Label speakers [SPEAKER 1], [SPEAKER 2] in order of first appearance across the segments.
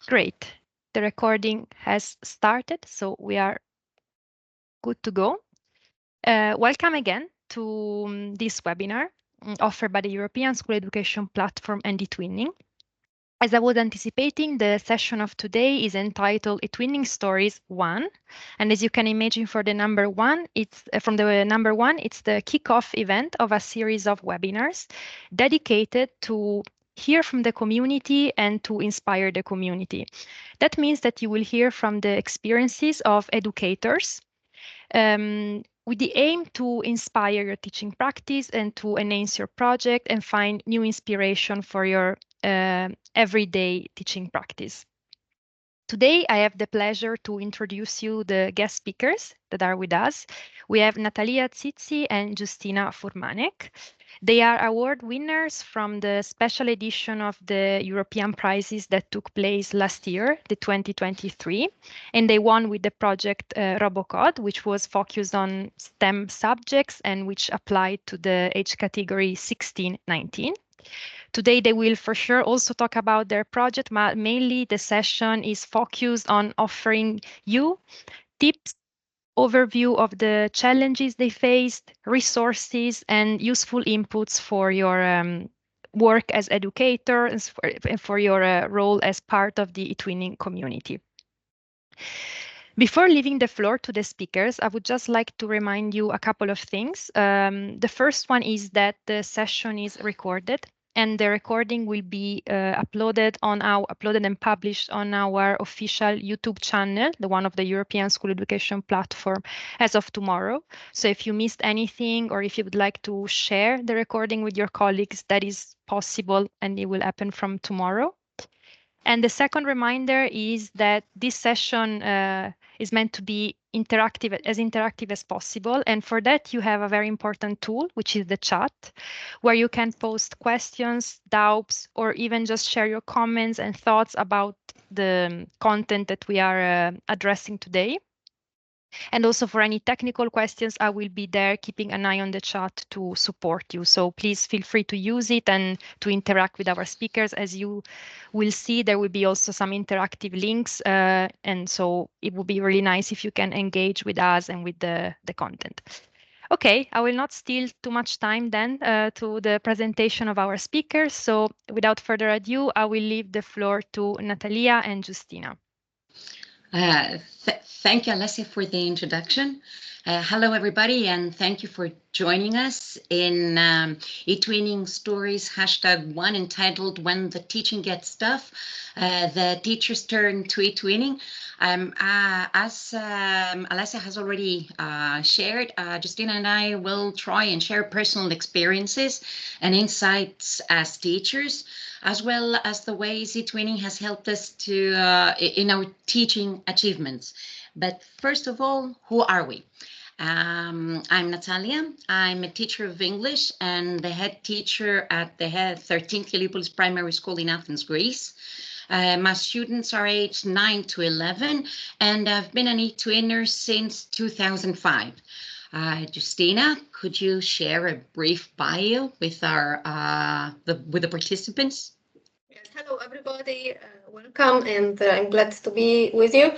[SPEAKER 1] Great. The recording has started, so we are good to go. Welcome again to this webinar offered by the European School Education Platform and eTwinning. As I was anticipating, the session of today is entitled eTwinning Stories 1. And as you can imagine for the number one, it's from the number one, it's the kickoff event of a series of webinars dedicated to hear from the community and to inspire the community. That means that you will hear from the experiences of educators with the aim to inspire your teaching practice and to enhance your project and find new inspiration for your everyday teaching practice. Today, I have the pleasure to introduce you the guest speakers that are with us. We have Natalia Zizi and Justina Furmanek. They are award winners from the special edition of the European prizes that took place last year, the 2023, and they won with the project Robocode, which was focused on STEM subjects and which applied to the age category 16-19. Today, they will for sure also talk about their project, but mainly the session is focused on offering you tips, overview of the challenges they faced, resources, and useful inputs for your work as educator and for your role as part of the eTwinning community. Before leaving the floor to the speakers, I would just like to remind you a couple of things. The first one is that the session is recorded and the recording will be uploaded and published on our official YouTube channel, the one of the European School Education Platform, as of tomorrow. So if you missed anything or if you would like to share the recording with your colleagues, that is possible and it will happen from tomorrow. And the second reminder is that this session is meant to be interactive as possible. And for that, you have a very important tool, which is the chat, where you can post questions, doubts, or even just share your comments and thoughts about the content that we are addressing today. And also for any technical questions, I will be there keeping an eye on the chat to support you. So please feel free to use it and to interact with our speakers. As you will see, there will be also some interactive links. And so it would be really nice if you can engage with us and with the content. Okay, I will not steal too much time then to the presentation of our speakers. So without further ado, I will leave the floor to Natalia and Justina.
[SPEAKER 2] Thank you, Alessia, for the introduction. Hello, everybody, and thank you for joining us in eTwinning Stories #1 entitled When the Teaching Gets Tough, the teacher's turn to eTwinning. As Alessia has already shared, Justina and I will try and share personal experiences and insights as teachers, as well as the ways eTwinning has helped us to in our teaching achievements. But first of all, who are we? I'm Natalia. I'm a teacher of English and the head teacher at the 13th Heliopolis Primary School in Athens, Greece. My students are aged 9 to 11, and I've been an eTwinner since 2005. Justina, could you share a brief bio with our with the participants?
[SPEAKER 3] Yes, hello everybody, welcome, and I'm glad to be with you.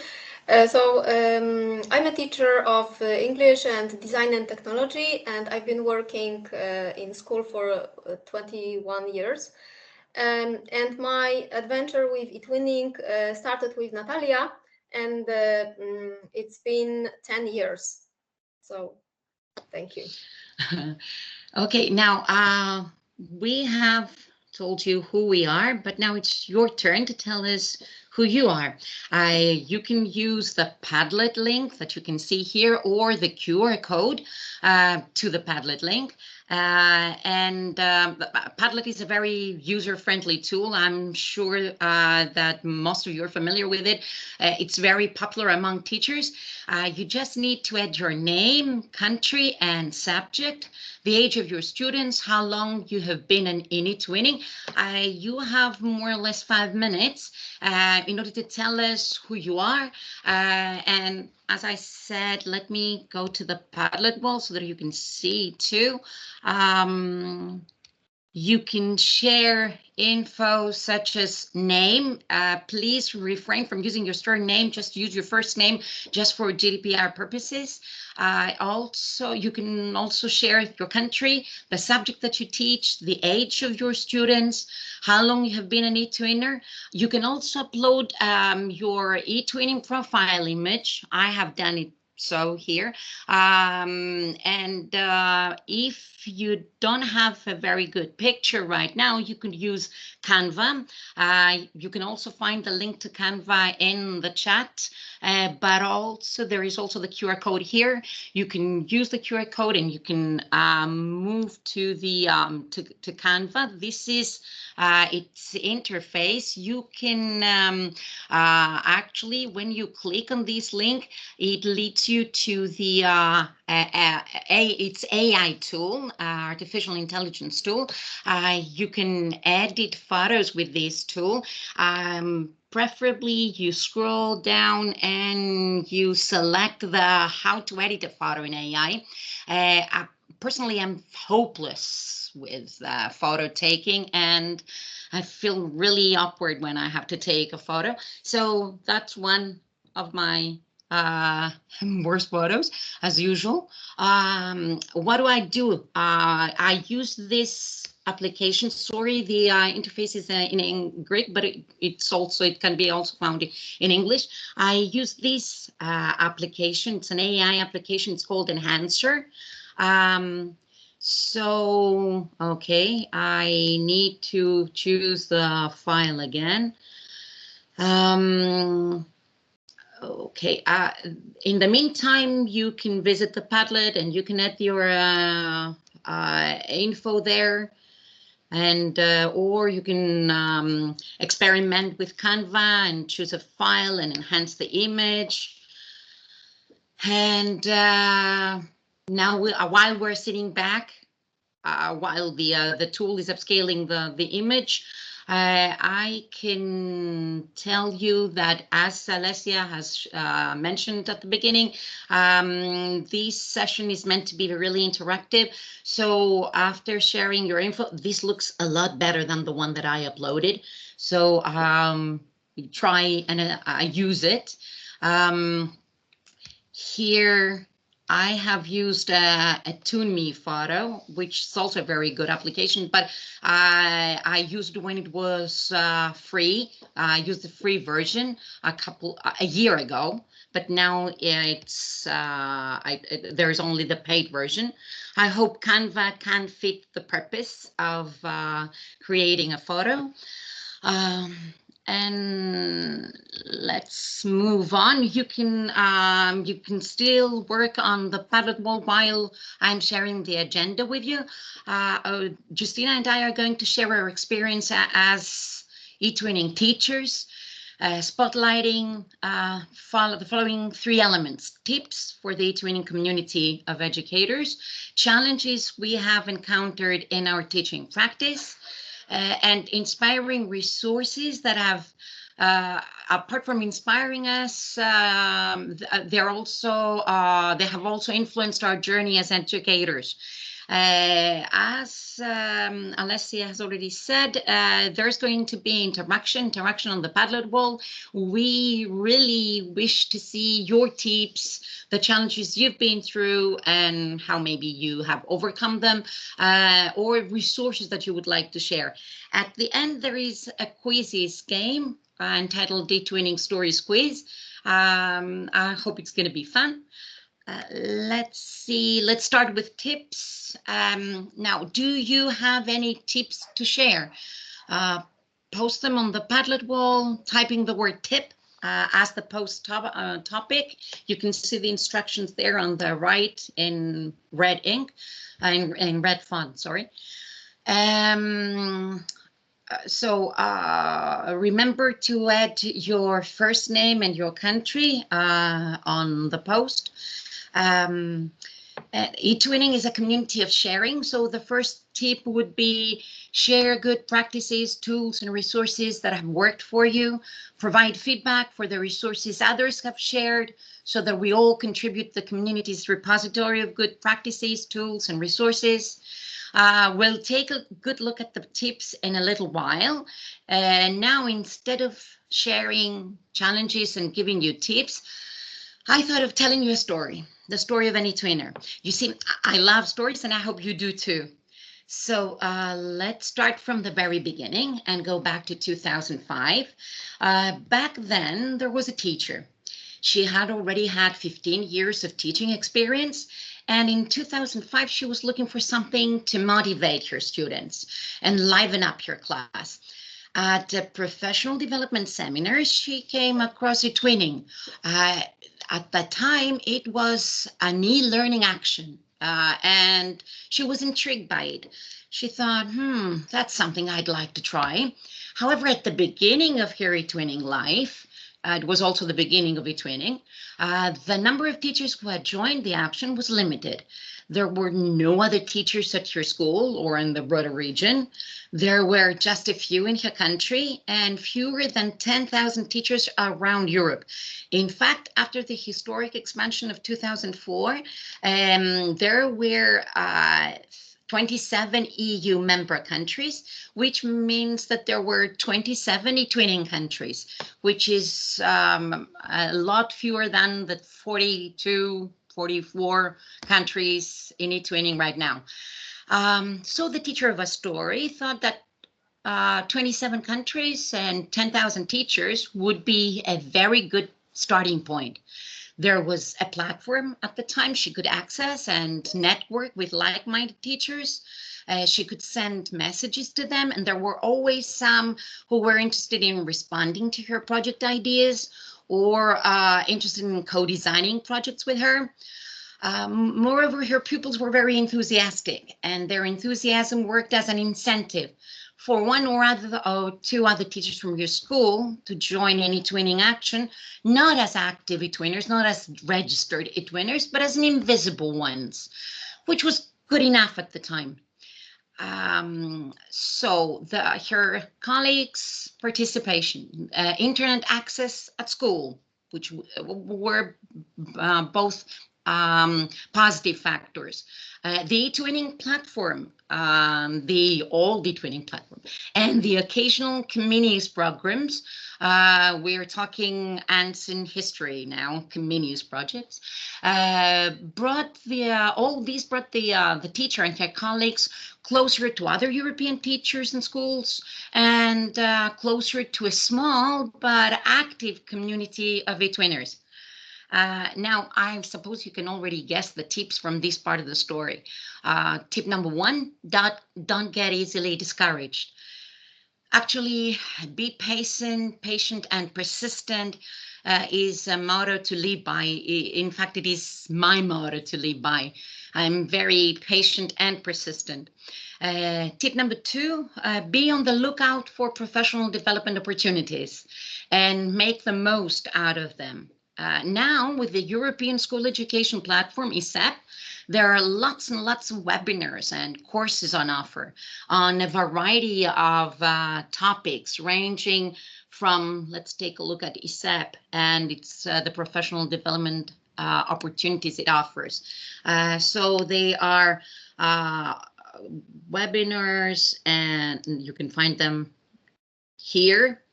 [SPEAKER 3] I'm a teacher of English and Design and Technology, and I've been working in school for 21 years. And my adventure with eTwinning started with Natalia, and it's been 10 years. So, thank you.
[SPEAKER 2] Okay, now we have told you who we are, but now it's your turn to tell us who you are. You can use the Padlet link that you can see here or the QR code to the Padlet link. Padlet is a very user-friendly tool. I'm sure that most of you are familiar with it. It's very popular among teachers. You just need to add your name, country, and subject, the age of your students, how long you have been in eTwinning. You have more or less 5 minutes in order to tell us who you are. And as I said, let me go to the Padlet wall so that you can see too. You can share info such as name. Please refrain from using your surname. Just use your first name just for GDPR purposes. You can also share your country, the subject that you teach, the age of your students, how long you have been an eTwinner. You can also upload your eTwinning profile image. I have done it so here. If you don't have a very good picture right now, you can use Canva. You can also find the link to Canva in the chat, but also there is also the QR code here. You can use the QR code and you can move to the to Canva. This is its interface. You can actually, when you click on this link, it leads you to the it's AI tool, artificial intelligence tool. You can edit photos with this tool. Preferably you scroll down and you select the how to edit a photo in AI. Personally, I'm hopeless with photo taking, and I feel really awkward when I have to take a photo. So that's one of my worst photos, as usual. What do? I use this application. Sorry, the interface is in Greek, but it can be also found in English. I use this application. It's an AI application. It's called Enhancer. Okay, I need to choose the file again. Okay, in the meantime, you can visit the Padlet and you can add your info there, and or you can experiment with Canva and choose a file and enhance the image. And now, while we're sitting back, while the tool is upscaling the image, I can tell you that, as Alessia has mentioned at the beginning, this session is meant to be really interactive. So after sharing your info, this looks a lot better than the one that I uploaded. So try and use it. Here, I have used a eTwinning photo, which is also a very good application, but I used when it was free. I used the free version a year ago, but now it's there's only the paid version. I hope Canva can fit the purpose of creating a photo. And let's move on. You can still work on the Padlet wall while I'm sharing the agenda with you. Justina and I are going to share our experience as eTwinning teachers, spotlighting the following 3 elements: tips for the eTwinning community of educators, challenges we have encountered in our teaching practice, and inspiring resources that have, apart from inspiring us, they have also influenced our journey as educators. As Alessia has already said, there's going to be interaction on the Padlet wall. We really wish to see your tips, the challenges you've been through, and how maybe you have overcome them, or resources that you would like to share. At the end, there is a quizzes game entitled eTwinning Stories Quiz. I hope it's going to be fun. Let's see, let's start with tips. Now, do you have any tips to share? Post them on the Padlet wall, typing the word tip as the post topic. You can see the instructions there on the right in red ink, in red font, sorry. Remember to add your first name and your country on the post. eTwinning is a community of sharing, so the first tip would be share good practices, tools, and resources that have worked for you. Provide feedback for the resources others have shared so that we all contribute to the community's repository of good practices, tools, and resources. We'll take a good look at the tips in a little while. And now, instead of sharing challenges and giving you tips, I thought of telling you a story, the story of an eTwinner. You see, I love stories, and I hope you do too. So let's start from the very beginning and go back to 2005. Back then, there was a teacher. She had already had 15 years of teaching experience. And in 2005, she was looking for something to motivate her students and liven up her class. At a professional development seminar, she came across eTwinning. Uh, at that time, it was an e-learning action, and she was intrigued by it. She thought, that's something I'd like to try. However, at the beginning of her eTwinning life, it was also the beginning of eTwinning, the number of teachers who had joined the action was limited. There were no other teachers at her school or in the broader region. There were just a few in her country and fewer than 10,000 teachers around Europe. In fact, after the historic expansion of 2004, there were 27 EU member countries, which means that there were 27 eTwinning countries, which is a lot fewer than the 42, 44 countries in eTwinning right now. So the teacher of a story thought that 27 countries and 10,000 teachers would be a very good starting point. There was a platform at the time she could access and network with like-minded teachers. She could send messages to them, and there were always some who were interested in responding to her project ideas or interested in co-designing projects with her. Moreover, her pupils were very enthusiastic, and their enthusiasm worked as an incentive for one or two other teachers from your school to join in eTwinning action, not as active eTwinners, not as registered eTwinners, but as an invisible ones, which was good enough at the time. So her colleagues' participation, internet access at school, which were both positive factors. The eTwinning platform, the old eTwinning platform, and the occasional communities programs. We're talking ants in history now, communities projects. Brought the teacher and her colleagues closer to other European teachers and schools, and closer to a small but active community of eTwinners. Now, I suppose you can already guess the tips from this part of the story. Tip number one, don't get easily discouraged. Actually, be patient and persistent is a motto to live by. In fact, it is my motto to live by. I'm very patient and persistent. Tip number two, be on the lookout for professional development opportunities and make the most out of them. Now, with the European School Education Platform, ESEP, there are lots and lots of webinars and courses on offer on a variety of topics ranging from, let's take a look at ESEP and it's the professional development opportunities it offers. So they are webinars, and you can find them here.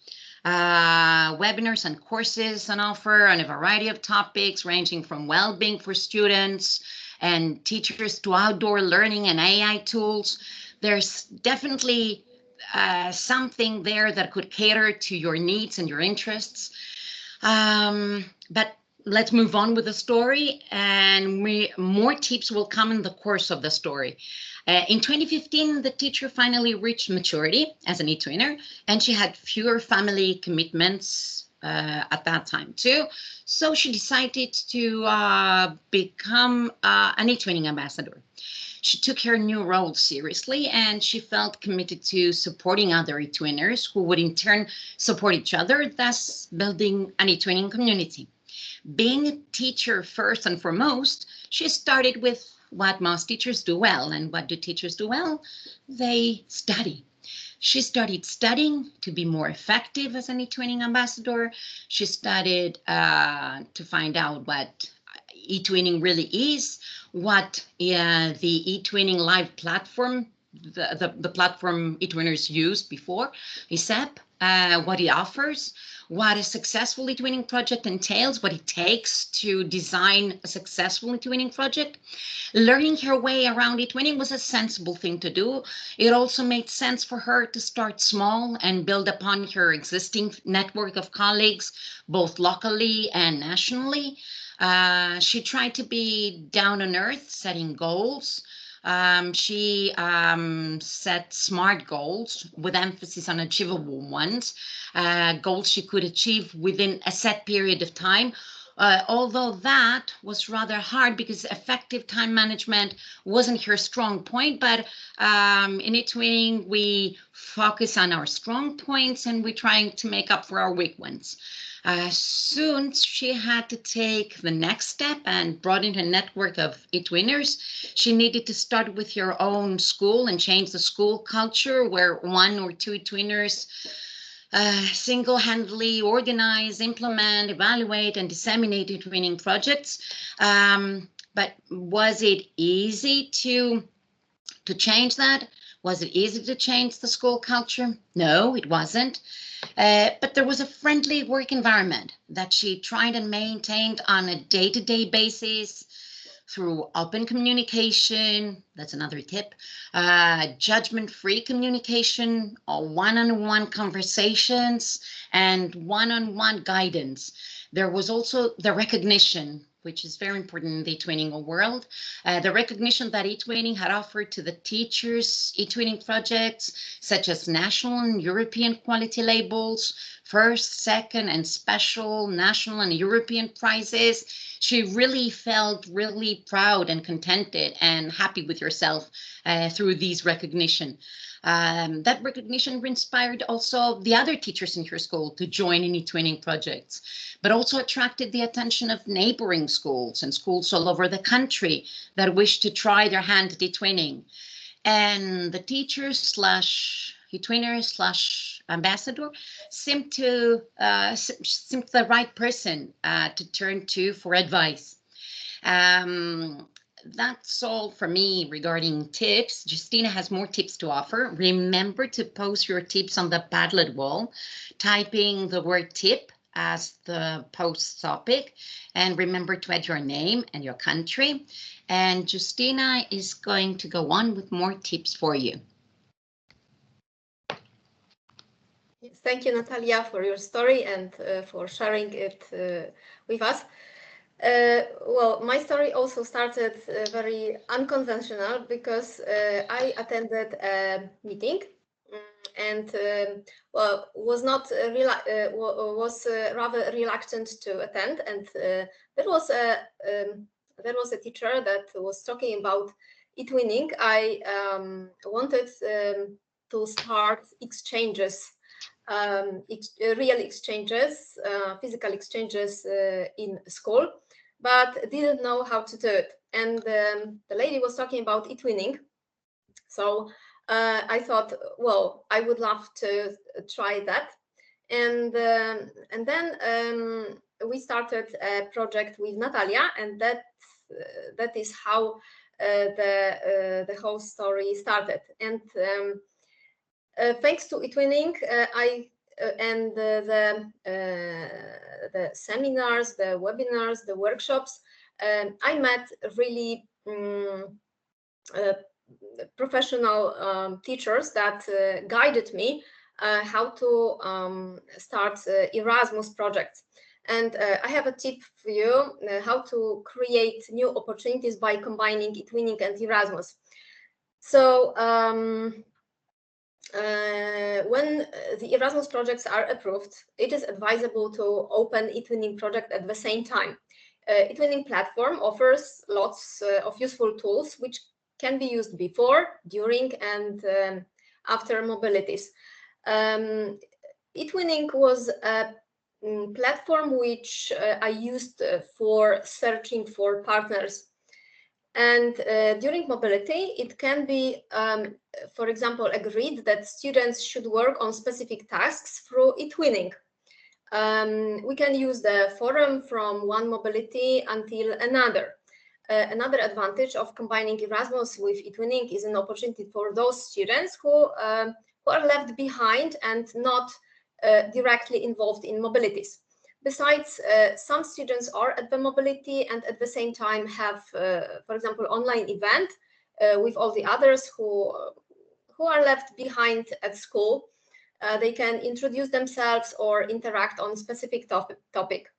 [SPEAKER 2] Webinars and courses on offer on a variety of topics ranging from well-being for students and teachers to outdoor learning and AI tools. There's definitely something there that could cater to your needs and your interests. But let's move on with the story, and more tips will come in the course of the story. In 2015, the teacher finally reached maturity as an eTwinner, and she had fewer family commitments at that time too. So she decided to become an eTwinning ambassador. She took her new role seriously, and she felt committed to supporting other eTwinners who would in turn support each other, thus building an eTwinning community. Being a teacher first and foremost, she started with what most teachers do well. And what do teachers do well? They study. She started studying to be more effective as an eTwinning ambassador. She studied to find out what eTwinning really is, what the eTwinning live platform, the platform eTwinners used before, ESEP, what it offers, what a successful eTwinning project entails, what it takes to design a successful eTwinning project. Learning her way around eTwinning was a sensible thing to do. It also made sense for her to start small and build upon her existing network of colleagues, both locally and nationally. She tried to be down on earth, setting goals. She set SMART goals with emphasis on achievable ones, goals she could achieve within a set period of time. Although that was rather hard because effective time management wasn't her strong point, but in eTwinning, we focus on our strong points and we're trying to make up for our weak ones. Soon she had to take the next step and broaden her network of eTwinners. She needed to start with her own school and change the school culture where one or two eTwinners single-handedly organize, implement, evaluate, and disseminate eTwinning projects. But was it easy to change that? Was it easy to change the school culture? No, it wasn't. But there was a friendly work environment that she tried and maintained on a day-to-day basis through open communication. That's another tip. Judgment-free communication, one-on-one conversations, and one-on-one guidance. There was also the recognition, which is very important in the eTwinning world, the recognition that eTwinning had offered to the teachers, eTwinning projects, such as national and European quality labels, first, second, and special national and European prizes. She really felt really proud and contented and happy with herself through these recognition. That recognition inspired also the other teachers in her school to join in eTwinning projects, but also attracted the attention of neighboring schools and schools all over the country that wished to try their hand at eTwinning. And the teachers slash eTwinner slash ambassador seemed to the right person to turn to for advice. That's all for me regarding tips. Justina has more tips to offer. Remember to post your tips on the Padlet wall, typing the word tip as the post topic, and remember to add your name and your country. And Justina is going to go on with more tips for you.
[SPEAKER 3] Yes, thank you, Natalia, for your story and for sharing it with us. Well, my story also started very unconventional because I attended a meeting and well, was not was rather reluctant to attend, and there was a teacher that was talking about eTwinning. I wanted to start exchanges, real exchanges, physical exchanges in school, but didn't know how to do it. And the lady was talking about eTwinning. So I thought, well, I would love to try that. And then we started a project with Natalia, and that is how the whole story started. And thanks to eTwinning, and the seminars, the webinars, the workshops, I met really professional teachers that guided me how to start Erasmus projects. And I have a tip for you, how to create new opportunities by combining eTwinning and Erasmus. So when the Erasmus projects are approved, it is advisable to open eTwinning project at the same time. eTwinning platform offers lots of useful tools which can be used before, during, and after mobilities. eTwinning was a platform which I used for searching for partners. And during mobility, it can be, for example, agreed that students should work on specific tasks through eTwinning. We can use the forum from one mobility until another. Another advantage of combining Erasmus with eTwinning is an opportunity for those students who are left behind and not directly involved in mobilities. Besides, some students are at the mobility and at the same time have, for example, online event with all the others who are left behind at school. They can introduce themselves or interact on specific topic.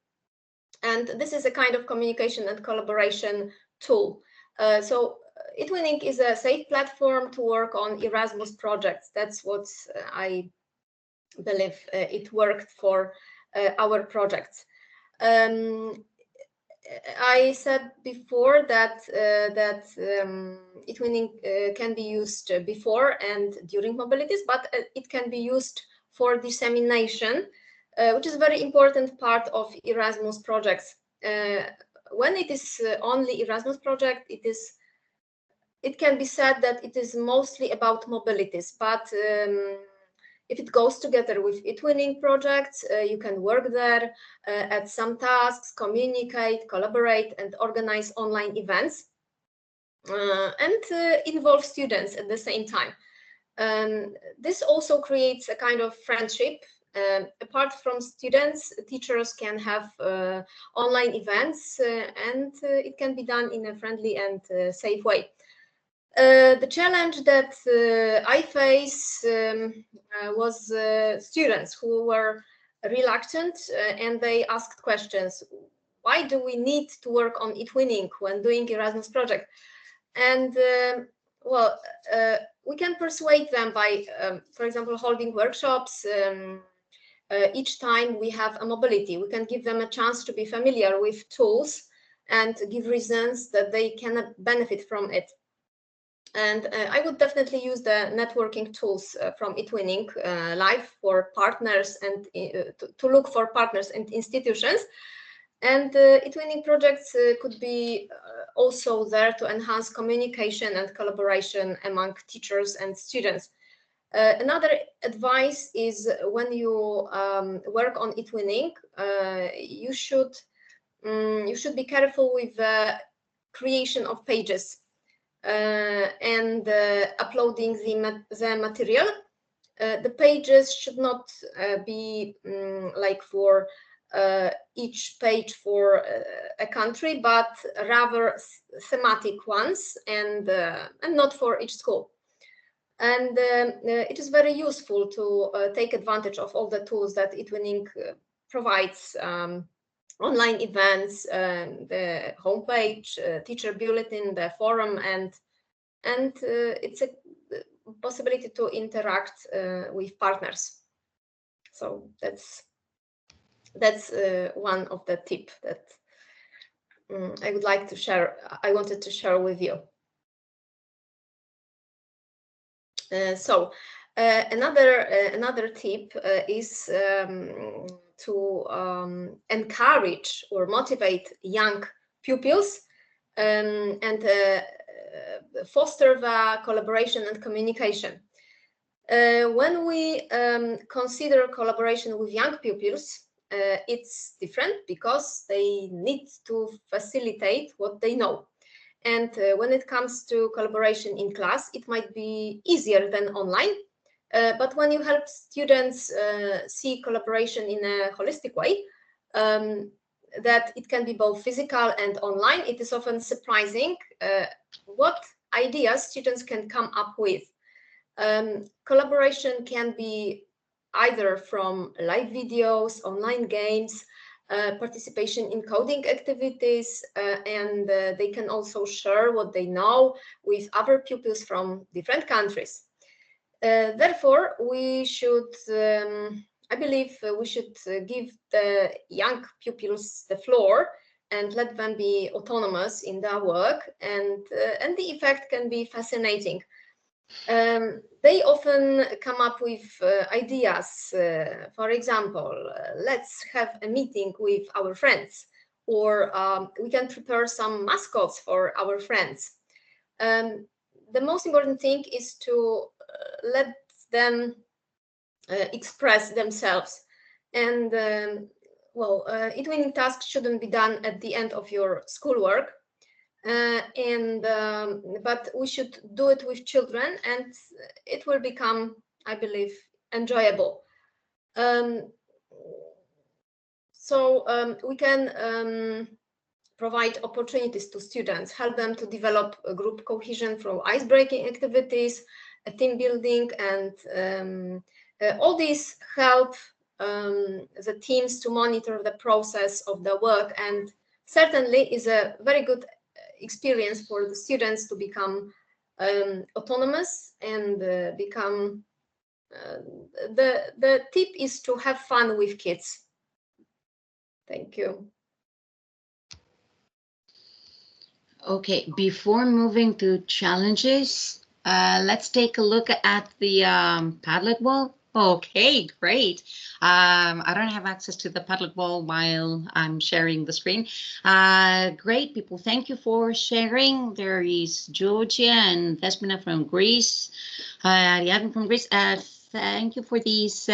[SPEAKER 3] And this is a kind of communication and collaboration tool. So eTwinning is a safe platform to work on Erasmus projects. That's what I believe it worked for our projects. I said before that eTwinning can be used before and during mobilities, but it can be used for dissemination, which is a very important part of Erasmus projects. When it is only Erasmus project, it can be said that it is mostly about mobilities, but if it goes together with eTwinning projects, you can work there, add some tasks, communicate, collaborate, and organize online events, and involve students at the same time. This also creates a kind of friendship. Apart from students, teachers can have online events, and it can be done in a friendly and safe way. The challenge that I face was students who were reluctant and they asked questions. Why do we need to work on eTwinning when doing Erasmus project? And well, we can persuade them by, for example, holding workshops. Each time we have a mobility, we can give them a chance to be familiar with tools and give reasons that they can benefit from it. And I would definitely use the networking tools from eTwinning Live for partners and to look for partners and institutions. And eTwinning projects could be also there to enhance communication and collaboration among teachers and students. Another advice is when you work on eTwinning, you should be careful with the creation of pages and uploading the material. The pages should not be like for each page for a country, but rather thematic ones, and not for each school. And it is very useful to take advantage of all the tools that eTwinning provides. Online events, the homepage, teacher bulletin, the forum, and it's a possibility to interact with partners. So that's one of the tips that I would like to share. I wanted to share with you. So another tip is to encourage or motivate young pupils and foster the collaboration and communication. When we consider collaboration with young pupils, it's different because they need to facilitate what they know. And when it comes to collaboration in class, it might be easier than online. But when you help students see collaboration in a holistic way, that it can be both physical and online, it is often surprising what ideas students can come up with. Collaboration can be either from live videos, online games, participation in coding activities, and they can also share what they know with other pupils from different countries. Therefore, we should, I believe, we should give the young pupils the floor and let them be autonomous in their work, and the effect can be fascinating. They often come up with ideas. For example, let's have a meeting with our friends, or we can prepare some mascots for our friends. The most important thing is to let them express themselves. And well, eTwinning tasks shouldn't be done at the end of your schoolwork. But we should do it with children, and it will become, I believe, enjoyable. We can provide opportunities to students, help them to develop a group cohesion through ice-breaking activities, team building, and all these help the teams to monitor the process of the work, and certainly is a very good experience for the students to become autonomous and become the tip is to have fun with kids. Thank you.
[SPEAKER 2] Okay, before moving to challenges, let's take a look at the Padlet wall. Okay, great. I don't have access to the Padlet wall while I'm sharing the screen. Great, people. Thank you for sharing. There is Georgia and Thespina from Greece. Ariadne from Greece. Thank you for these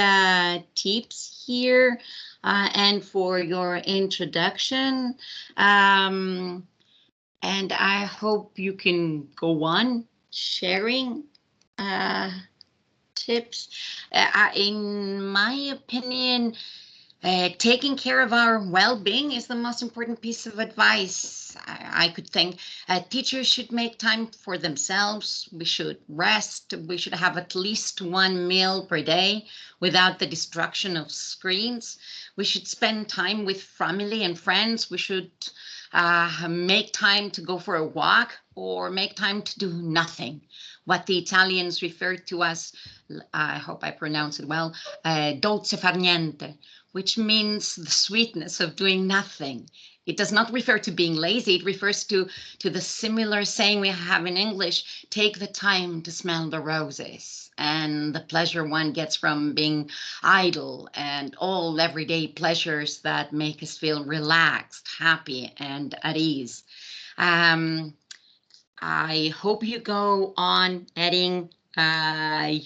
[SPEAKER 2] tips here and for your introduction. And I hope you can go on sharing tips. In my opinion, taking care of our well-being is the most important piece of advice I could think. Teachers should make time for themselves. We should rest. We should have at least one meal per day without the distraction of screens. We should spend time with family and friends. We should make time to go for a walk or make time to do nothing. What the Italians refer to as, I hope I pronounce it well, dolce far niente, which means the sweetness of doing nothing. It does not refer to being lazy. It refers to the similar saying we have in English, take the time to smell the roses, and the pleasure one gets from being idle and all everyday pleasures that make us feel relaxed, happy, and at ease. I hope you go on adding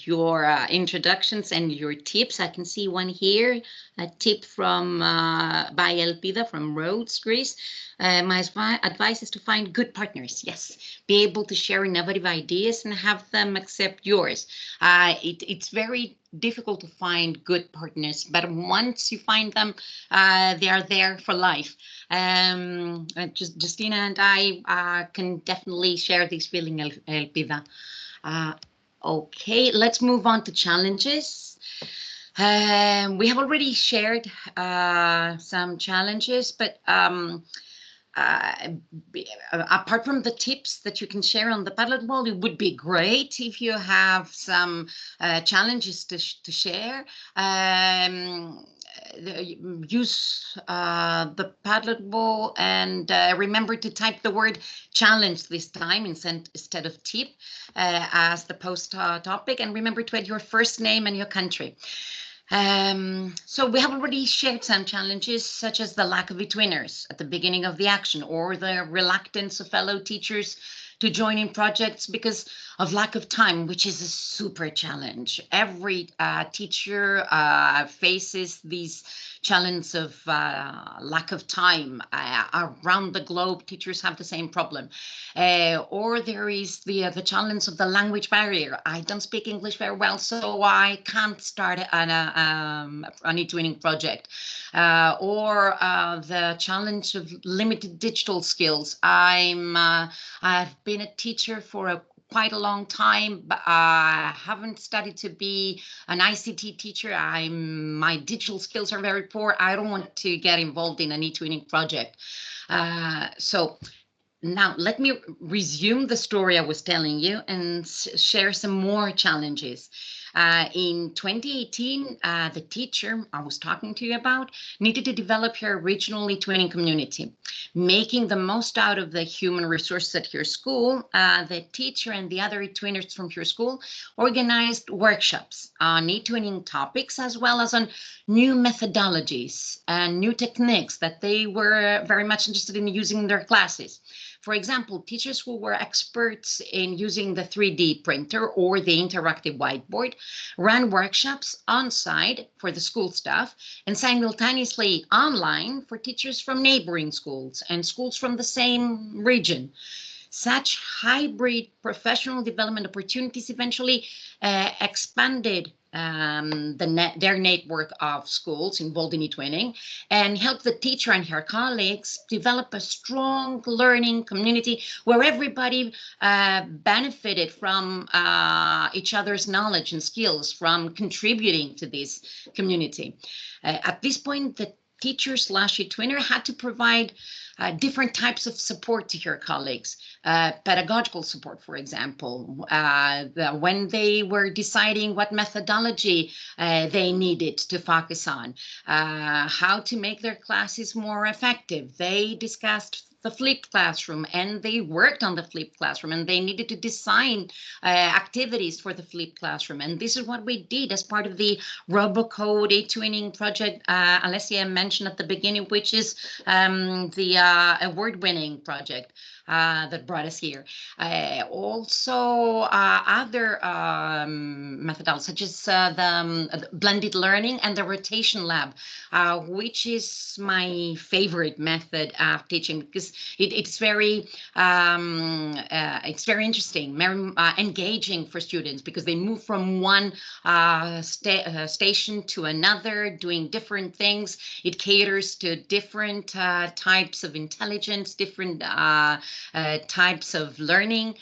[SPEAKER 2] your introductions and your tips. I can see one here, a tip from by Elpida from Rhodes, Greece. My advice is to find good partners. Yes, be able to share innovative ideas and have them accept yours. It's very difficult to find good partners, but once you find them, they are there for life. Justina and I can definitely share this feeling, Elpida. Okay, let's move on to challenges. We have already shared some challenges, but apart from the tips that you can share on the Padlet wall, it would be great if you have some challenges to share. Use the Padlet wall and remember to type the word challenge this time instead of tip as the post topic, and remember to add your first name and your country. So we have already shared some challenges, such as the lack of eTwinners at the beginning of the action, or the reluctance of fellow teachers to join in projects because of lack of time, which is a super challenge. Every teacher faces these challenge of lack of time. Around the globe, teachers have the same problem. Or there is the challenge of the language barrier. I don't speak English very well, so I can't start an eTwinning project. Or the challenge of limited digital skills. I've been a teacher for quite a long time, but I haven't studied to be an ICT teacher. My digital skills are very poor. I don't want to get involved in an eTwinning project. So now let me resume the story I was telling you and share some more challenges. In 2018, the teacher I was talking to you about needed to develop her regional eTwinning community. Making the most out of the human resources at her school, the teacher and the other eTwinners from her school organized workshops on eTwinning topics, as well as on new methodologies and new techniques that they were very much interested in using in their classes. For example, teachers who were experts in using the 3D printer or the interactive whiteboard ran workshops on site for the school staff and simultaneously online for teachers from neighboring schools and schools from the same region. Such hybrid professional development opportunities eventually expanded their network of schools involved in eTwinning and helped the teacher and her colleagues develop a strong learning community where everybody benefited from each other's knowledge and skills from contributing to this community. At this point, the teacher / eTwinner had to provide different types of support to your colleagues, pedagogical support, for example, when they were deciding what methodology they needed to focus on, how to make their classes more effective. They discussed the flipped classroom and they worked on the flipped classroom and they needed to design activities for the flipped classroom. And this is what we did as part of the RoboCode eTwinning project Alessia mentioned at the beginning, which is the award-winning project that brought us here. Also, other methodologies such as the blended learning and the rotation lab, which is my favorite method of teaching because it's very interesting, very engaging for students because they move from one station to another, doing different things. It caters to different types of intelligence, different types of learning.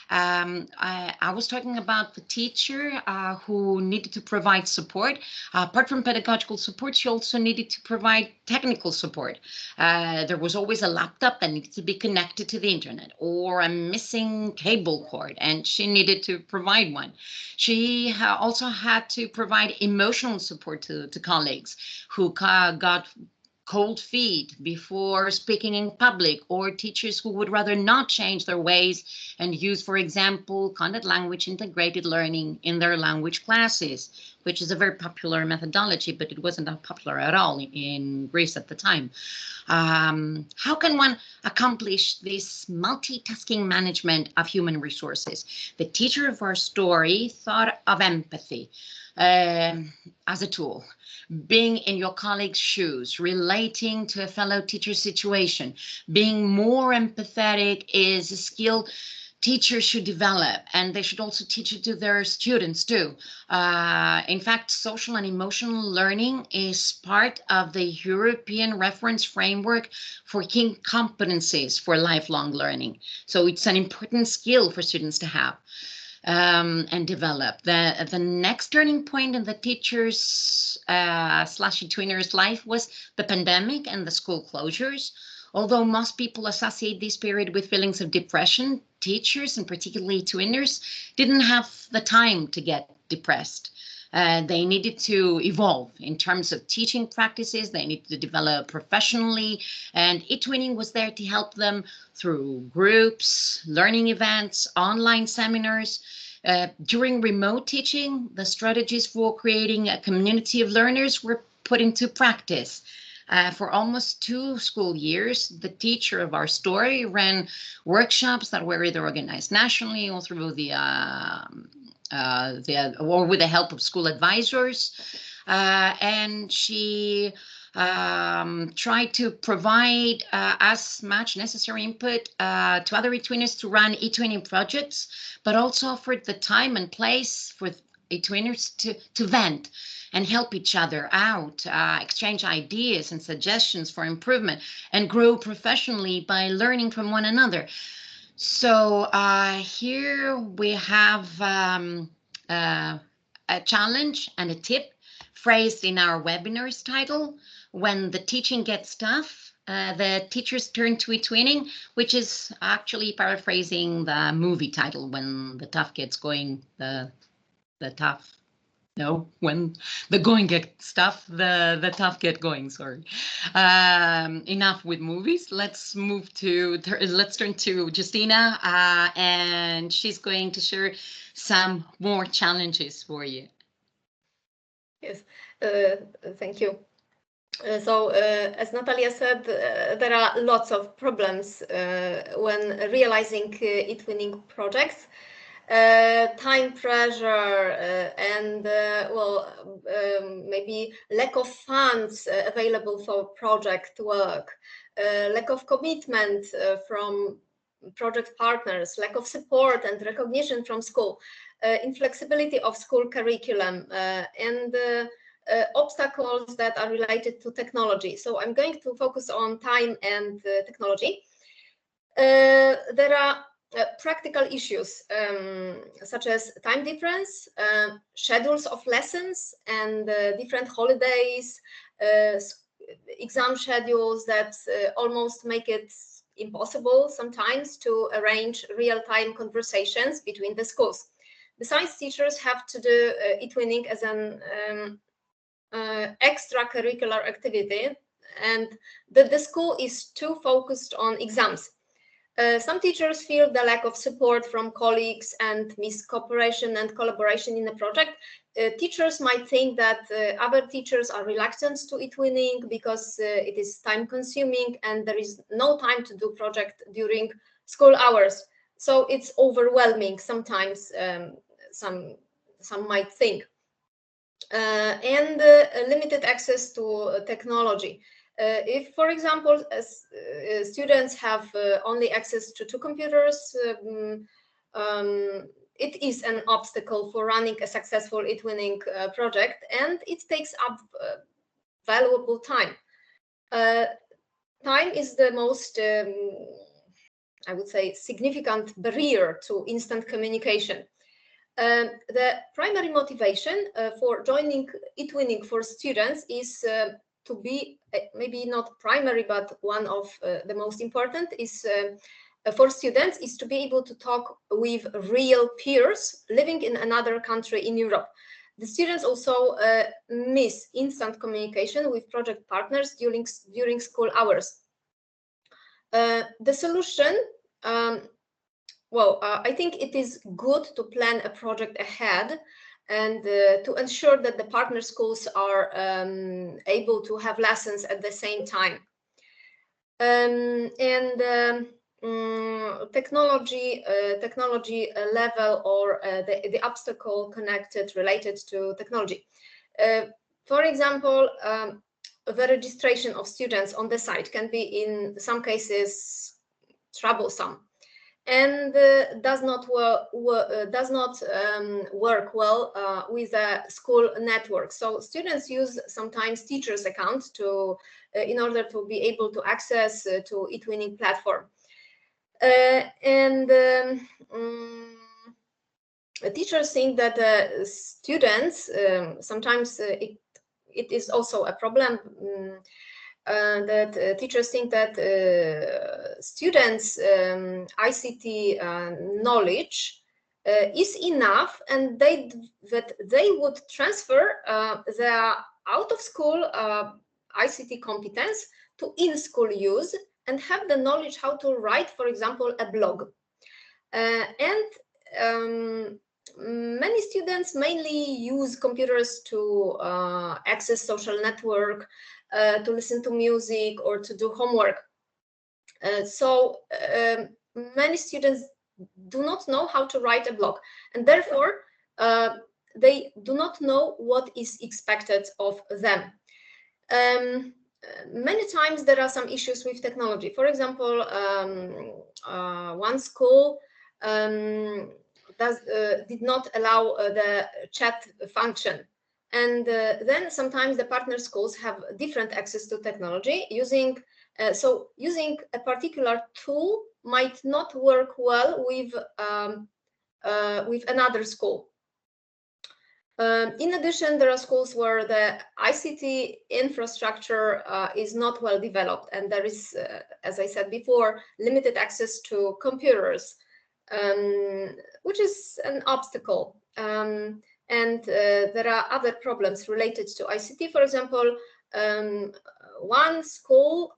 [SPEAKER 2] I was talking about the teacher who needed to provide support. Apart from pedagogical support, she also needed to provide technical support. There was always a laptop that needed to be connected to the internet or a missing cable cord, and she needed to provide one. She also had to provide emotional support to colleagues who got cold feet before speaking in public, or teachers who would rather not change their ways and use, for example, content language integrated learning in their language classes, which is a very popular methodology, but it wasn't that popular at all in Greece at the time. How can one accomplish this multitasking management of human resources? The teacher of our story thought of empathy as a tool. Being in your colleague's shoes, relating to a fellow teacher's situation, being more empathetic is a skill teachers should develop, and they should also teach it to their students too. In fact, social and emotional learning is part of the European reference framework for key competencies for lifelong learning. So it's an important skill for students to have. And develop. The next turning point in the teachers / eTwinners' life was the pandemic and the school closures. Although most people associate this period with feelings of depression, teachers, and particularly eTwinners, didn't have the time to get depressed. They needed to evolve in terms of teaching practices. They needed to develop professionally, and eTwinning was there to help them through groups, learning events, online seminars. During remote teaching, the strategies for creating a community of learners were put into practice. For almost 2 school years, the teacher of our story ran workshops that were either organized nationally or through or with the help of school advisors, and she tried to provide as much necessary input to other eTwinners to run eTwinning projects, but also offered the time and place for eTwinners to vent and help each other out, exchange ideas and suggestions for improvement, and grow professionally by learning from one another. So here we have a challenge and a tip phrased in our webinar's title: when the teaching gets tough, the teachers turn to eTwinning, which is actually paraphrasing the movie title, When the Tough Gets Going, when the going gets tough, the tough get going, sorry. Enough with movies. Let's turn to Justina, and she's going to share some more challenges for you.
[SPEAKER 3] Yes, thank you. As Natalia said, there are lots of problems when realizing eTwinning projects. Time pressure and maybe lack of funds available for project work, lack of commitment from project partners, lack of support and recognition from school, inflexibility of school curriculum, and obstacles that are related to technology. So I'm going to focus on time and technology. There are practical issues such as time difference, schedules of lessons, and different holidays, exam schedules that almost make it impossible sometimes to arrange real-time conversations between the schools. The science teachers have to do eTwinning as an extracurricular activity, and the school is too focused on exams. Some teachers feel the lack of support from colleagues and miss cooperation and collaboration in the project. Teachers might think that other teachers are reluctant to eTwinning because it is time consuming and there is no time to do project during school hours. So it's overwhelming sometimes, some might think. And limited access to technology. If, for example, students have only access to 2 computers, it is an obstacle for running a successful eTwinning project, and it takes up valuable time. Time is the most, I would say, significant barrier to instant communication. The primary motivation for joining eTwinning for students is to be, maybe not primary, but one of the most important is for students is to be able to talk with real peers living in another country in Europe. The students also miss instant communication with project partners during school hours. The solution, I think it is good to plan a project ahead and to ensure that the partner schools are able to have lessons at the same time. Technology level or the obstacle related to technology. For example, the registration of students on the site can be in some cases troublesome and does not work well with a school network. So students use sometimes teachers' accounts to in order to be able to access to eTwinning platform. Teachers think that students sometimes it is also a problem. That teachers think that students' ICT knowledge is enough, and that they would transfer their out-of-school ICT competence to in-school use and have the knowledge how to write, for example, a blog. Many students mainly use computers to access social network, to listen to music or to do homework. Many students do not know how to write a blog, and therefore they do not know what is expected of them. Many times there are some issues with technology. For example, one school did not allow the chat function. And then sometimes the partner schools have different access to technology. Using a particular tool might not work well with another school. In addition, there are schools where the ICT infrastructure is not well developed, and there is, as I said before, limited access to computers, which is an obstacle. And there are other problems related to ICT. For example, one school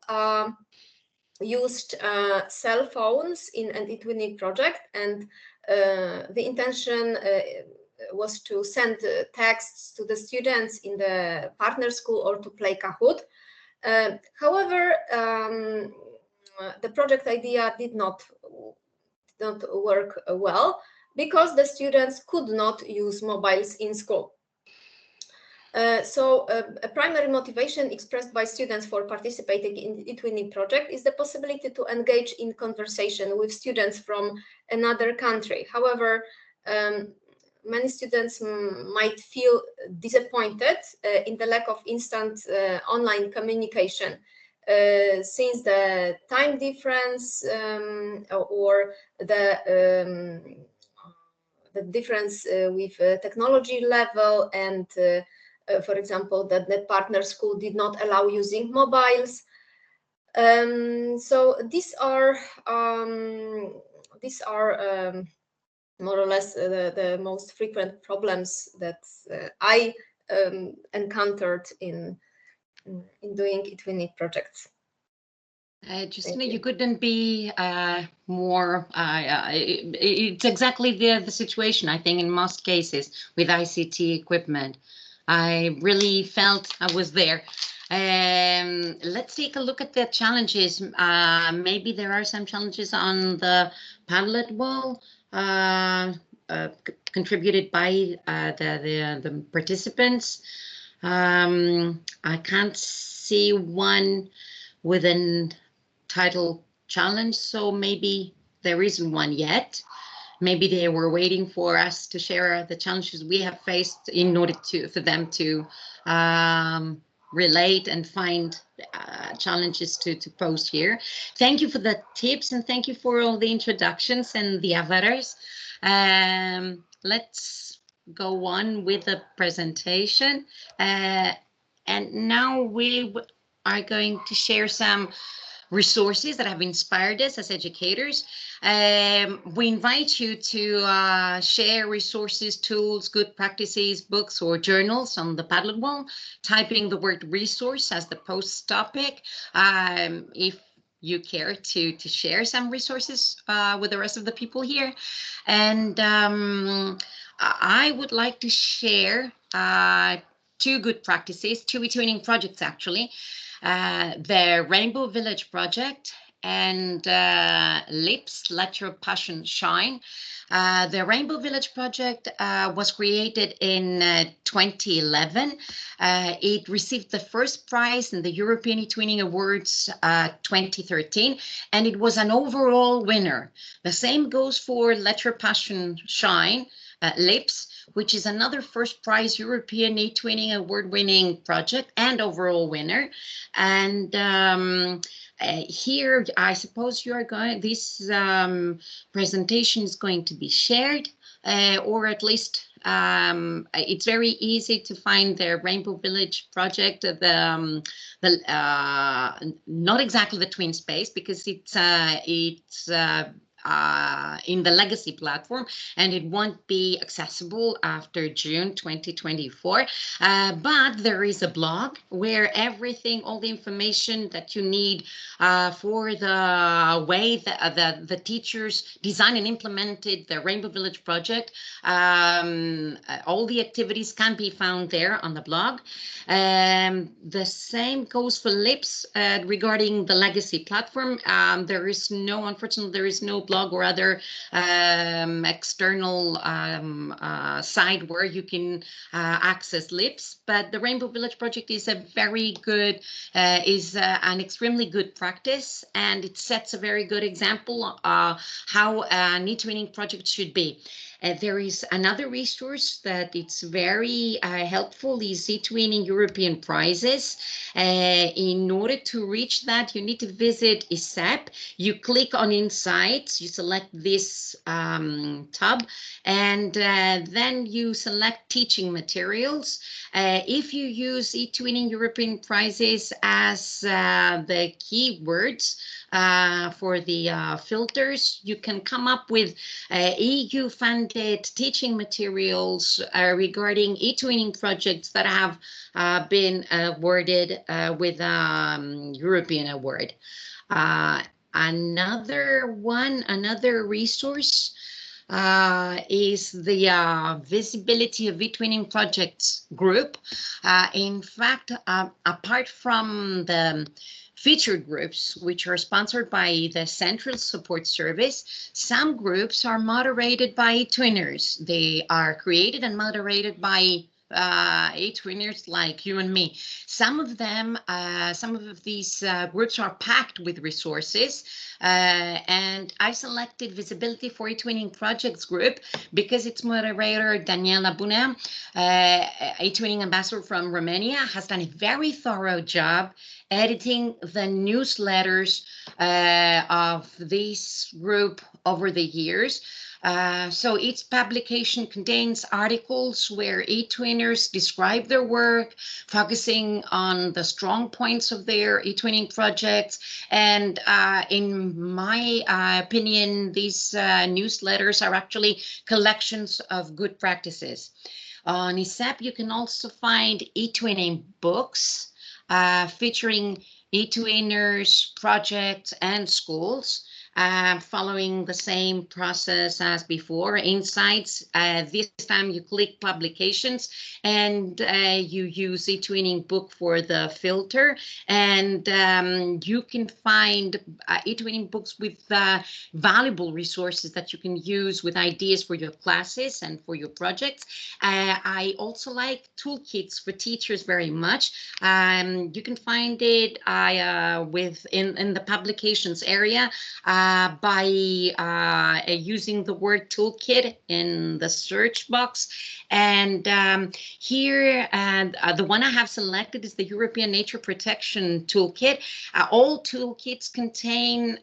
[SPEAKER 3] used cell phones in an eTwinning project, and the intention was to send texts to the students in the partner school or to play Kahoot. However, the project idea did not work well because the students could not use mobiles in school. So a primary motivation expressed by students for participating in eTwinning project is the possibility to engage in conversation with students from another country. However, many students might feel disappointed in the lack of instant online communication since the time difference or the difference with technology level, and for example, that the partner school did not allow using mobiles. So these are more or less the most frequent problems that I encountered in doing eTwinning projects.
[SPEAKER 2] Justina, you couldn't be more. It's exactly the situation, I think, in most cases with ICT equipment. I really felt I was there. Let's take a look at the challenges. Maybe there are some challenges on the Padlet wall contributed by the participants. I can't see one with an title challenge, so maybe there isn't one yet. Maybe they were waiting for us to share the challenges we have faced in order for them to relate and find challenges to post here. Thank you for the tips, and thank you for all the introductions and the avatars. Let's go on with the presentation. And now we are going to share some resources that have inspired us as educators. We invite you to share resources, tools, good practices, books, or journals on the Padlet wall, typing the word resource as the post topic. If you care to share some resources with the rest of the people here. And I would like to share two good practices, two eTwinning projects actually. The Rainbow Village project and LIPS, Let Your Passion Shine. The Rainbow Village project was created in 2011. It received the first prize in the European eTwinning Awards 2013, and it was an overall winner. The same goes for Let Your Passion Shine, LIPS, which is another first prize European eTwinning award-winning project and overall winner. And here, I suppose you are going, this presentation is going to be shared, or at least it's very easy to find the Rainbow Village project, not exactly the twin space, because it's in the legacy platform, and it won't be accessible after June 2024. But there is a blog where everything, all the information that you need for the way that the teachers designed and implemented the Rainbow Village project, all the activities can be found there on the blog. The same goes for LIPS regarding the legacy platform. Unfortunately, there is no blog or other external site where you can access LIPS, but the Rainbow Village project is a very good, an extremely good practice, and it sets a very good example how an eTwinning project should be. There is another resource that it's very helpful, is eTwinning European prizes. In order to reach that, you need to visit ISEP. You click on Insights, you select this tab, and then you select Teaching Materials. If you use eTwinning European prizes as the keywords for the filters, you can come up with EU-funded teaching materials regarding eTwinning projects that have been awarded with European award. Another resource is the visibility of eTwinning projects group. In fact, apart from the featured groups, which are sponsored by the Central Support Service, some groups are moderated by eTwinners. They are created and moderated by eTwinners like you and me. Some of them, some of these groups are packed with resources, and I selected Visibility for eTwinning Projects group because its moderator, Daniela Bunea, eTwinning ambassador from Romania, has done a very thorough job editing the newsletters of this group over the years. So each publication contains articles where eTwinners describe their work, focusing on the strong points of their eTwinning projects. And in my opinion, these newsletters are actually collections of good practices. On ISEP, you can also find eTwinning books featuring eTwinners, projects, and schools. Following the same process as before, insights. This time you click publications and you use eTwinning book for the filter, and you can find eTwinning books with valuable resources that you can use with ideas for your classes and for your projects. I also like toolkits for teachers very much. You can find it in the publications area by using the word toolkit in the search box. And here, the one I have selected is the European Nature Protection Toolkit. All toolkits contain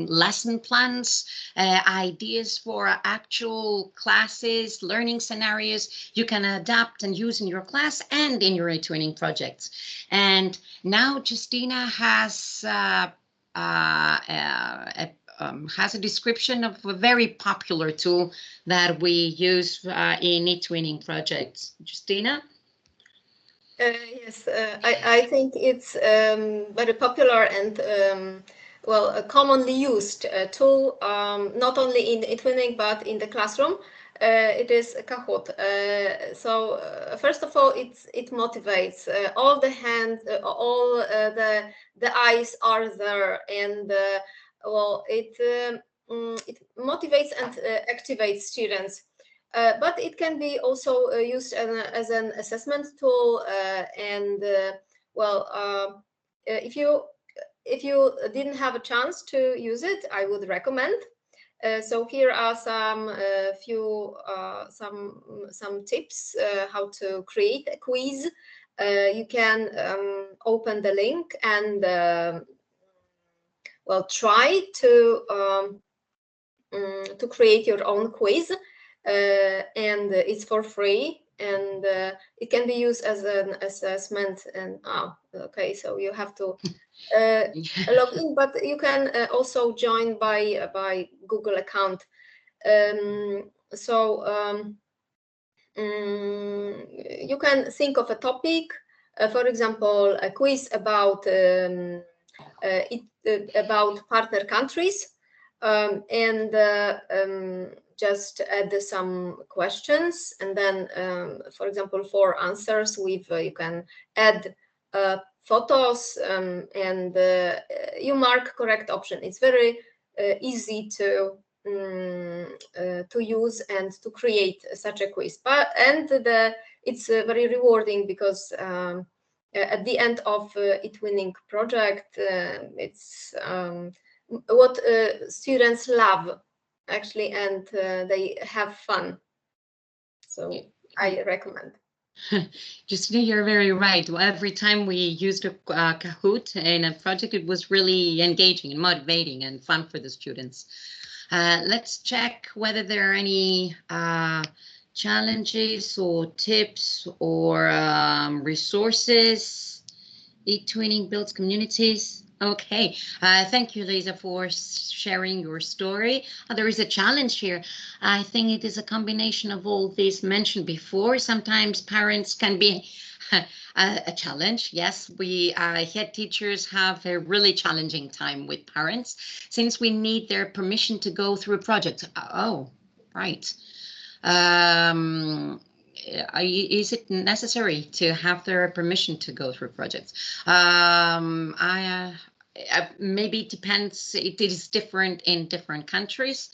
[SPEAKER 2] lesson plans, ideas for actual classes, learning scenarios you can adapt and use in your class and in your eTwinning projects. And now Justina has a description of a very popular tool that we use in eTwinning projects. Justina?
[SPEAKER 3] Yes, I think it's very popular and well, a commonly used tool, not only in eTwinning but in the classroom. It is Kahoot. So first of all, it motivates. All the hands, all the eyes are there, and well, it motivates and activates students. But it can be also used as an assessment tool, and well, if you didn't have a chance to use it, I would recommend. So here are some tips how to create a quiz. You can open the link and well, try to create your own quiz, and it's for free, and it can be used as an assessment. And okay, so you have to log in, but you can also join by Google account. You can think of a topic, for example, a quiz about about partner countries, and just add some questions, and then for example, for answers with you can add photos, and you mark correct option. It's very easy to use and to create such a quiz, it's very rewarding because at the end of eTwinning project, it's what students love actually, and they have fun. So I recommend.
[SPEAKER 2] Justina, you're very right. Every time we used a Kahoot in a project, it was really engaging and motivating and fun for the students. Let's check whether there are any challenges or tips or resources. eTwinning builds communities. Okay, thank you, Lisa, for sharing your story. There is a challenge here. I think it is a combination of all these mentioned before. Sometimes parents can be a challenge. Yes, we head teachers have a really challenging time with parents since we need their permission to go through a project. Oh, Right. Is it necessary to have their permission to go through projects? Maybe it depends. It is different in different countries.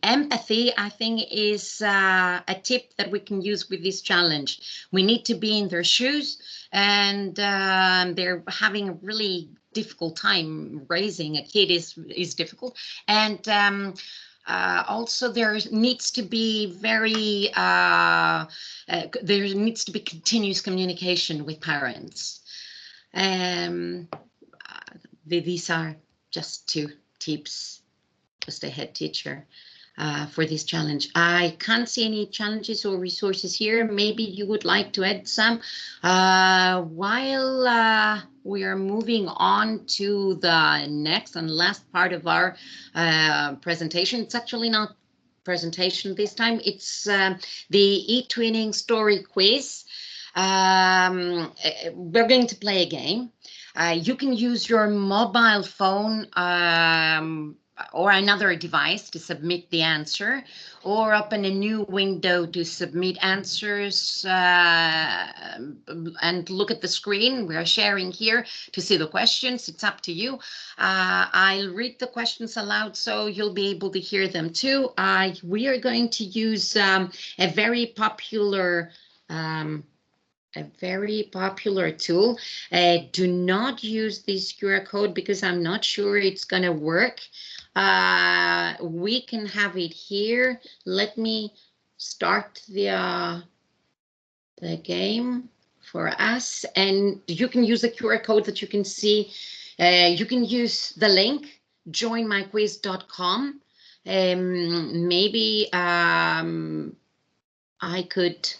[SPEAKER 2] Empathy, I think, is a tip that we can use with this challenge. We need to be in their shoes, and they're having a really difficult time. Raising a kid is difficult, and also there needs to be there needs to be continuous communication with parents. Um, these are just two tips, just a head teacher, for this challenge. I can't see any challenges or resources here. Maybe you would like to add some. While we are moving on to the next and last part of our presentation, it's actually not presentation this time. It's the eTwinning story quiz. We're going to play a game. You can use your mobile phone or another device to submit the answer, or open a new window to submit answers and look at the screen. We are sharing here to see the questions. It's up to you. I'll read the questions aloud so you'll be able to hear them too. We are going to use a very popular tool. Do not use this QR code because I'm not sure it's going to work. We can have it here. Let me start the game for us, and you can use the QR code that you can see. You can use the link joinmyquiz.com. Maybe I could.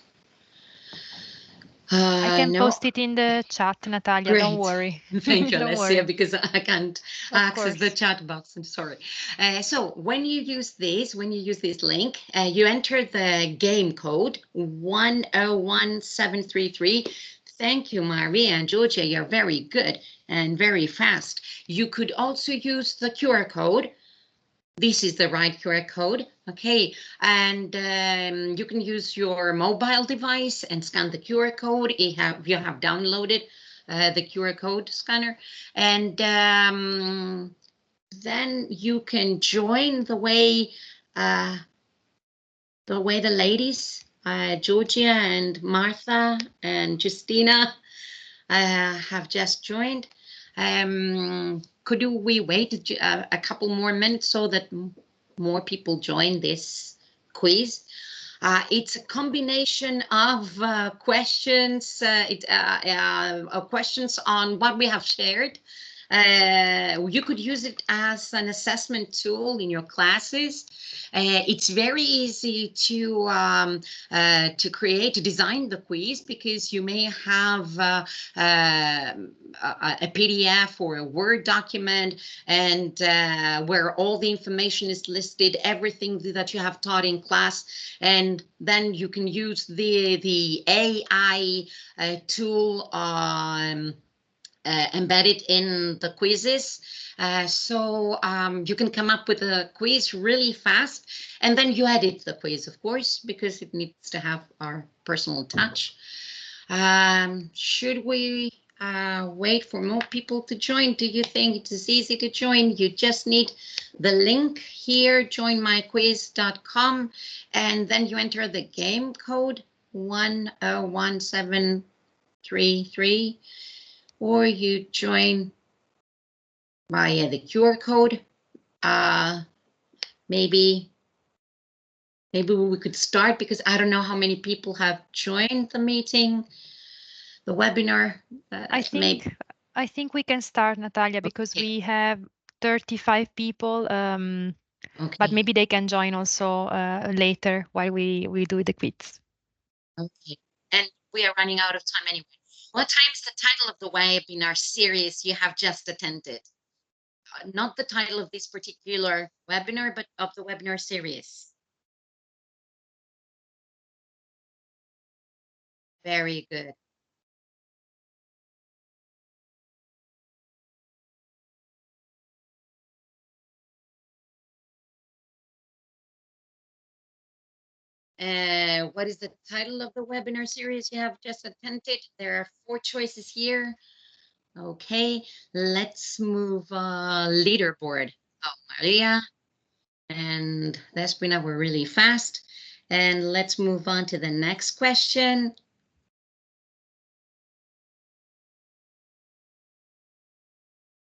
[SPEAKER 1] I can
[SPEAKER 2] No.
[SPEAKER 1] post it in the chat, Natalia. Don't
[SPEAKER 2] Great.
[SPEAKER 1] worry.
[SPEAKER 2] Thank you,
[SPEAKER 1] Don't
[SPEAKER 2] Alessia,
[SPEAKER 1] worry.
[SPEAKER 2] because I can't
[SPEAKER 1] Of
[SPEAKER 2] access the
[SPEAKER 1] course.
[SPEAKER 2] chat box. I'm sorry. So when you use this link, you enter the game code 101733. Thank you, Maria and Georgia. You're very good and very fast. You could also use the QR code. This is the right QR code. Okay, and you can use your mobile device and scan the QR code. You have downloaded the QR code scanner, and then you can join the way the ladies, Georgia and Martha and Justina, have just joined. Could we wait a couple more minutes so that more people join this quiz? It's a combination of questions, questions on what we have shared. You could use it as an assessment tool in your classes. It's very easy to design the quiz, because you may have a PDF or a Word document, and where all the information is listed, everything that you have taught in class, and then you can use the AI tool embedded in the quizzes. So you can come up with a quiz really fast, and then you edit the quiz, of course, because it needs to have our personal touch. Should we wait for more people to join? Do you think it is easy to join? You just need the link here, joinmyquiz.com, and then you enter the game code 101733, or you join via the QR code. Maybe we could start, because I don't know how many people have joined the meeting, the webinar.
[SPEAKER 1] I think we can start, Natalia, because
[SPEAKER 2] Okay.
[SPEAKER 1] we have 35 people,
[SPEAKER 2] Okay.
[SPEAKER 1] but maybe they can join also later while we do the quiz.
[SPEAKER 2] Okay. And we are running out of time anyway. What time is the title of the webinar series you have just attended? Not the title of this particular webinar, but of the webinar series. Very good. What is the title of the webinar series you have just attended? There are 4 choices here. Okay, let's move leaderboard. Oh, Maria and Despina were really fast. And let's move on to the next question.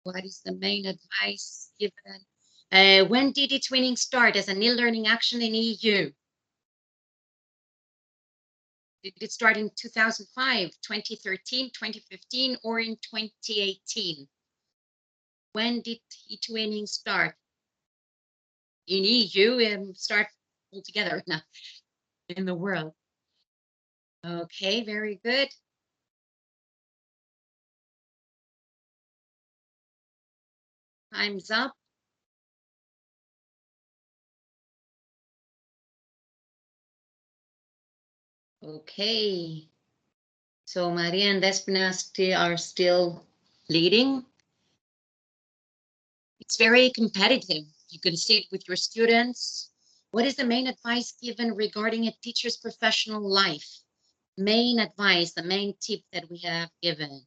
[SPEAKER 2] What is the main advice given? When did eTwinning start as an e-learning action in EU? Did it start in 2005, 2013, 2015, or in 2018? When did eTwinning start? In EU and start altogether now in the world. Okay, very good. Time's up. Okay. So Maria and Despina are still leading. It's very competitive. You can see it with your students. What is the main advice given regarding a teacher's professional life? Main advice, the main tip that we have given.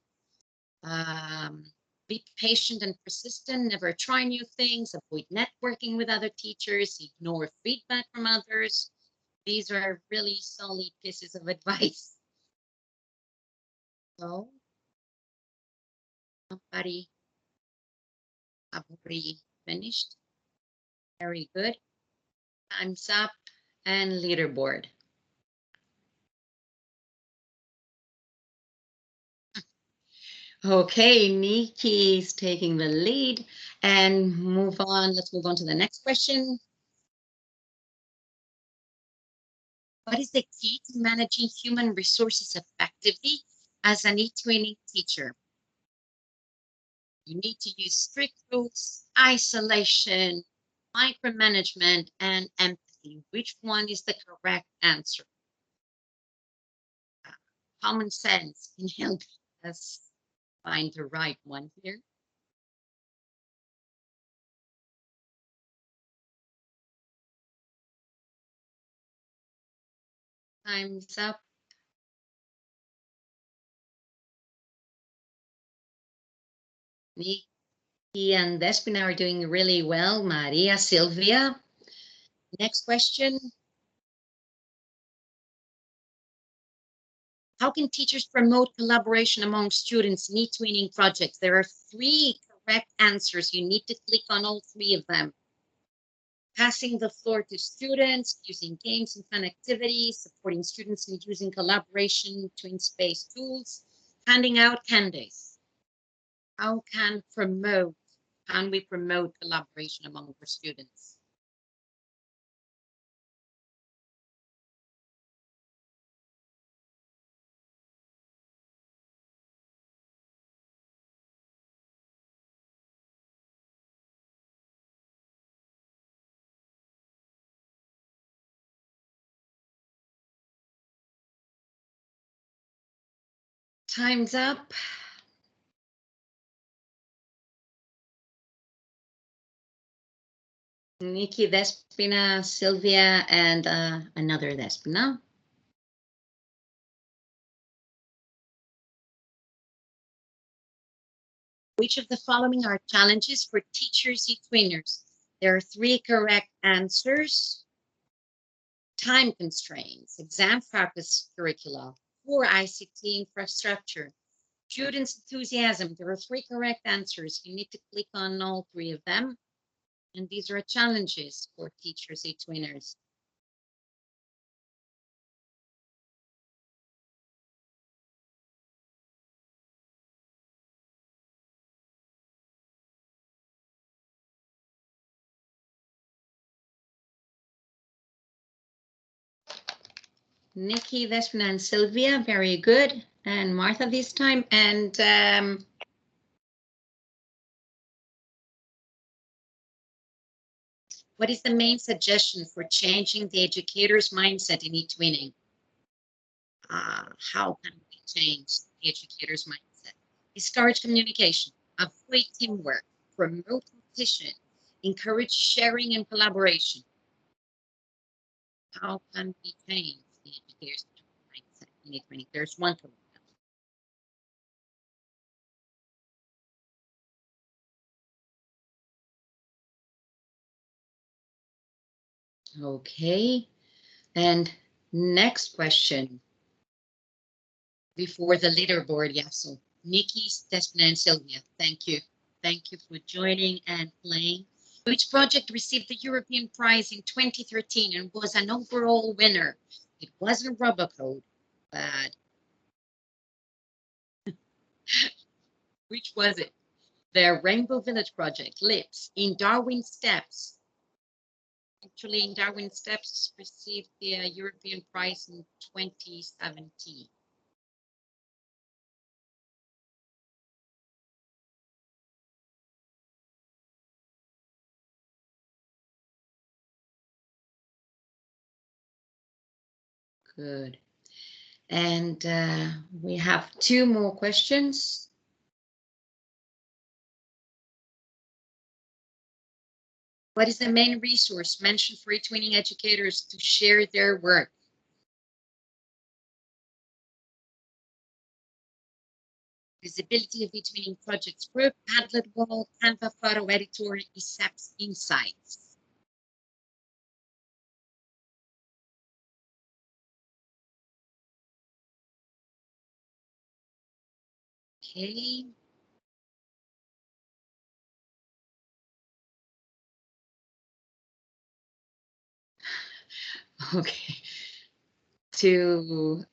[SPEAKER 2] Be patient and persistent, never try new things, avoid networking with other teachers, ignore feedback from others. These are really solid pieces of advice. So, somebody have already finished. Very good. Time's up and leaderboard. Okay, Nikki's taking the lead and move on. Let's move on to the next question. What is the key to managing human resources effectively as an eTwinning teacher? You need to use strict rules, isolation, micromanagement, and empathy. Which one is the correct answer? Common sense can help us find the right one here. Time's up. Nikki and Despina are doing really well. Maria, Sylvia. Next question. How can teachers promote collaboration among students in eTwinning projects? There are 3 correct answers. You need to click on all 3 of them. Passing the floor to students, using games and fun activities, supporting students in using collaboration twin space tools, handing out candies. How can we promote collaboration among our students? Time's up. Nikki, Despina, Sylvia, and another Despina. Which of the following are challenges for teachers eTwinners? There are 3 correct answers. Time constraints, exam focused curricula, poor ICT infrastructure, students' enthusiasm. There are 3 correct answers. You need to click on all 3 of them. And these are challenges for teachers eTwinners. Nikki, Despina, and Sylvia, very good. And Martha this time. And what is the main suggestion for changing the educator's mindset in eTwinning? How can we change the educator's mindset? Discourage communication, avoid teamwork, promote competition, encourage sharing and collaboration. How can we change the educators' mindset in eTwinning? There's one to Okay. And next question before the leaderboard. Yeah, so Nikki, Stefan, and Sylvia, thank you. Thank you for joining and playing. Which project received the European prize in 2013 and was an overall winner? It wasn't Robocode, but which was it? The Rainbow Village project, LIPS, in Darwin Steps. Actually, in Darwin Steps received the European prize in 2017. Good. And we have two more questions. What is the main resource mentioned for eTwinning educators to share their work? Visibility of eTwinning projects group, Padlet wall, Canva photo editor, ESAPS insights. Okay. Okay. To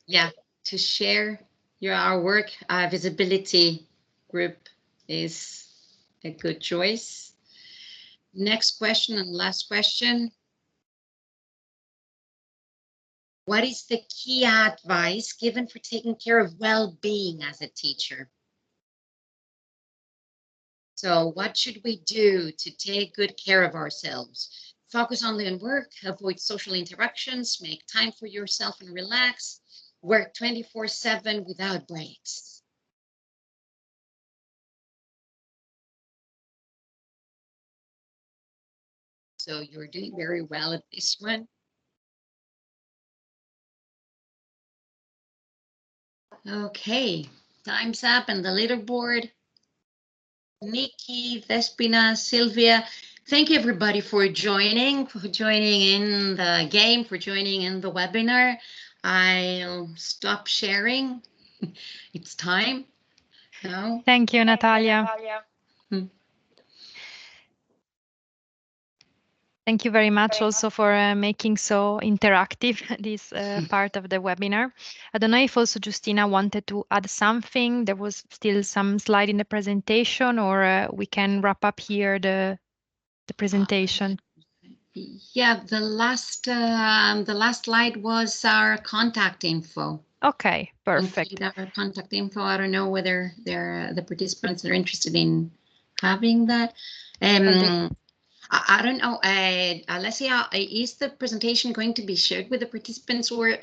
[SPEAKER 2] yeah, to share our work, visibility group is a good choice. Next question and last question. What is the key advice given for taking care of well-being as a teacher? So what should we do to take good care of ourselves? Focus only on work, avoid social interactions, make time for yourself and relax, work 24/7 without breaks. So you're doing very well at this one. Okay, time's up and the leaderboard. Nikki, Vespina, Sylvia, thank you everybody for joining in the game, for joining in the webinar. I'll stop sharing. It's time now.
[SPEAKER 1] Thank you, Natalia. Thank you very much also for making so interactive this part of the webinar. I don't know if also Justina wanted to add something. There was still some slide in the presentation, or we can wrap up here the presentation.
[SPEAKER 2] Yeah, the last slide was our contact info.
[SPEAKER 1] Okay, perfect.
[SPEAKER 2] Our contact info. I don't know whether the participants are interested in having that. I don't know, Alessia, is the presentation going to be shared with the participants or?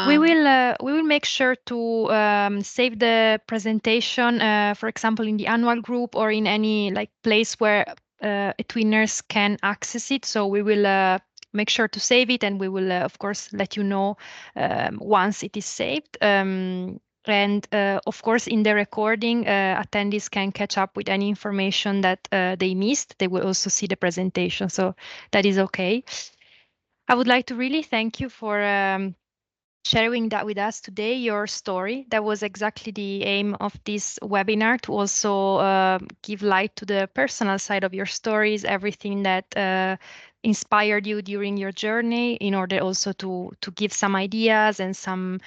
[SPEAKER 1] We will make sure to save the presentation, for example, in the annual group or in any like place where eTwinners can access it. So we will make sure to save it, and we will, of course, let you know once it is saved. And of course, in the recording, attendees can catch up with any information that they missed. They will also see the presentation, so that is okay. I would like to really thank you for sharing that with us today, your story. That was exactly the aim of this webinar, to also give light to the personal side of your stories, everything that inspired you during your journey, in order also to give some ideas and some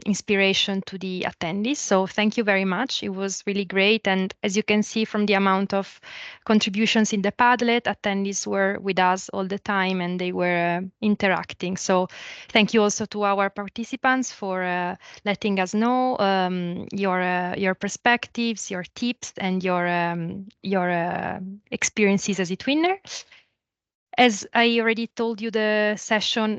[SPEAKER 1] inspiration to the attendees. So thank you very much. It was really great. And as you can see from the amount of contributions in the Padlet, attendees were with us all the time and they were interacting. So thank you also to our participants for letting us know your perspectives, your tips, and your experiences as a twinner. As I already told you, the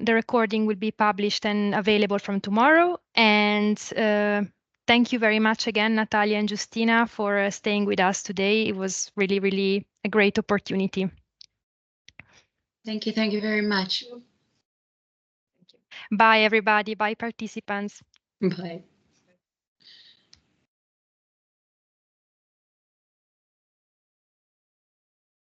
[SPEAKER 1] recording will be published and available from tomorrow. And thank you very much again, Natalia and Justina, for staying with us today. It was really, really a great opportunity.
[SPEAKER 2] Thank you very much.
[SPEAKER 1] Bye, everybody. Bye, participants.
[SPEAKER 2] Bye.